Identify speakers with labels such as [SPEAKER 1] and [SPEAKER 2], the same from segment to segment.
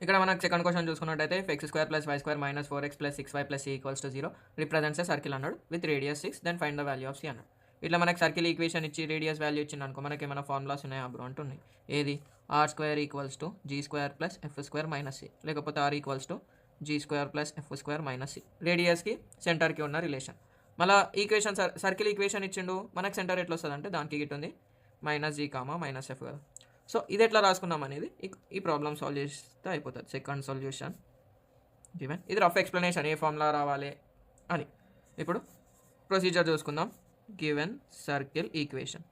[SPEAKER 1] ఇక్కడ మనకు second question చూసుకున్నట్టయితే X square plus Y square minus 4x plus 6y plus c equals to 0 represents a circle అన్నాడు with radius 6 then find the value of c అన్నాడు. ఇట్లా మనకి circle equation ఇచ్చి radius value ఇచ్చింది అనుకో, మనకి ఏమైనా ఫార్ములాస్ ఉన్నాయా బ్రో అంటున్నాయి. ఏది R square equals to G square plus F square minus C, లేకపోతే R equals to G square plus F square minus C. రేడియస్కి సెంటర్కి ఉన్న రిలేషన్. మళ్ళీ ఈక్వేషన్ సర్కిల్ ఈక్వేషన్ ఇచ్చిండు, మనకు సెంటర్ ఎట్లా వస్తుంది అంటే దానికి గిట్ ఉంది minus G comma minus F కదా. సో ఇది ఎట్లా రాసుకున్నాం అనేది ఈ ప్రాబ్లమ్ సాల్వ్ చేస్తే అయిపోతుంది. Second solution given. ఇది రఫ్ ఎక్స్ప్లెనేషన్, ఏ ఫార్ములా రావాలి అని. ఇప్పుడు ప్రొసీజర్ చూసుకుందాం. Given circle equation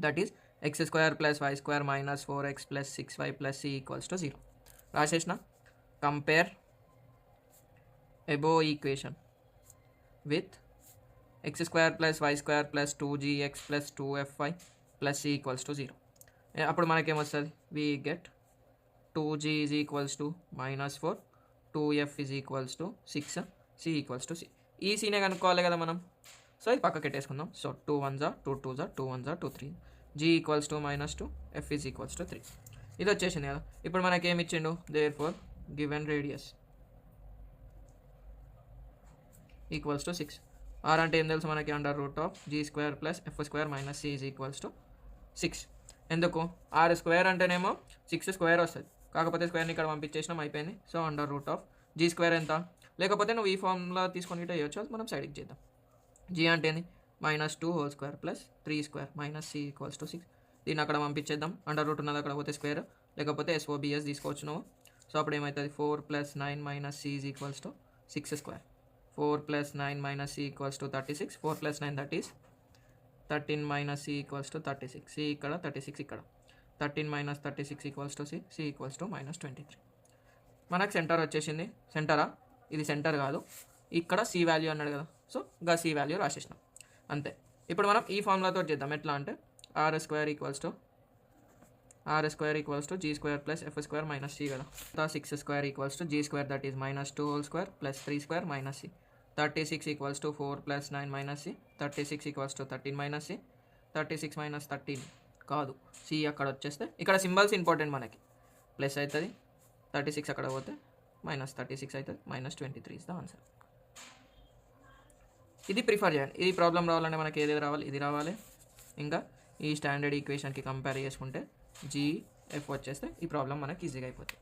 [SPEAKER 1] that is X square plus Y square minus 4x plus 6y plus C equals to 0 రాసేసిన. Compare above equation with X square plus Y square plus 2gx plus 2fy plus C equals to 0. అప్పుడు మనకేమొస్తుంది, we get 2g is equals to -4, 2f is equals to 6, C equals to C. ఈ సీనే కనుక్కోవాలి కదా మనం. So ఇది పక్కకి పెట్టేసుకుందాం. So 2 1s 2 2s 2 1s 2 3, g equals to -2, f is equals to 3. ఇది వచ్చేసింది కదా. ఇప్పుడు మనకి ఏమి ఇచ్చిండు, therefore given radius equals to 6. R అంటే ఏం తెలుసు మనకి, under root of G square plus F square minus c is equals to 6. ఎందుకు, ఆర్ స్క్వేర్ అంటేనేమో 6 స్క్వేర్ వస్తుంది, కాకపోతే స్క్వేర్ని ఇక్కడ పంపించేసినాం అయిపోయింది. So under root of G square ఎంత, లేకపోతే నువ్వు ఈ ఫార్ములా తీసుకొని ఇట్లా వేయచ్చు, మనం సైడ్కి చేద్దాం. జీ అంటే -2 whole square plus 3 square minus c equals to 6. దీన్ని అక్కడ పంపించేద్దాం. అండర్ రూట్ ఉన్నది అక్కడ పోతే స్క్వేర్, లేకపోతే ఎస్ఓబిఎస్ తీసుకోవచ్చు నువ్వు. సో అప్పుడు ఏమవుతుంది, 4 + 9 minus c is equals to 6 square. 4 + 9 minus c equals to 36. 4 + 9 that is 13 minus c equals to 36. C ఇక్కడ 36 ఇక్కడ, 13 minus 36 equals to c, c equals to -23. మనకు సెంటర్ వచ్చేసింది. సెంటరా, ఇది సెంటర్ కాదు, ఇక్కడ సి వాల్యూ అన్నాడు కదా. సో గా సి వాల్యూ రాసేసినాం అంతే. ఇప్పుడు మనం ఈ ఫార్ములాతో చేద్దాం. ఎట్లా అంటే r square equals to G square plus F square minus c కదా. 6 square equals to G square that is -2 whole square plus 3 square minus c. 36 equals to 4 + 9 minus c. 36 equals to 13 minus c. 36 minus 13 కాదు, C అక్కడ వచ్చేస్తే ఇక్కడ symbols important మనకి. Plus అవుతుంది, 36 అక్కడ పోతే -36 అవుతుంది, -23 ఇస్ ద ఆన్సర్. ఇది ప్రిఫర్ చేయాలి. ఇది ప్రాబ్లం రావాలంటే మనకి ఏదేది రావాలి, ఇది రావాలి. ఇంకా ఈ స్టాండర్డ్ ఈక్వేషన్కి కంపేర్ చేసుకుంటే జీఎఫ్ వచ్చేస్తే ఈ ప్రాబ్లం మనకి ఈజీగా అయిపోతుంది.